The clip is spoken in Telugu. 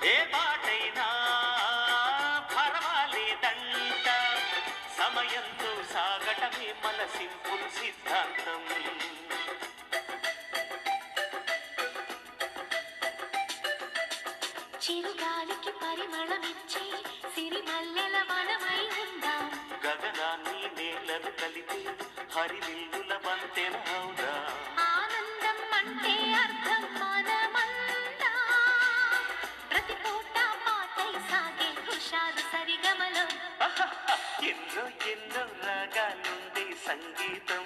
ఏ పాటైనా పర్వాలేదంట సమయంతో సాగటమే మన సింపుల్ సిద్ధాంతం. చిరుగాలికి పరిమళమిచ్చే సిరిమల్లెల వనమై ఉందాం. గగనాన్ని నేలను కలిపి హరివిల్లుల వంతెన అవుదా. ఆనందం అంటే అర్థం మనమందా. ప్రతి పూట పాటై సాగే హుషారు సరిగమలో ఎన్నో ఎన్నో రాగాలుండే సంగీతం.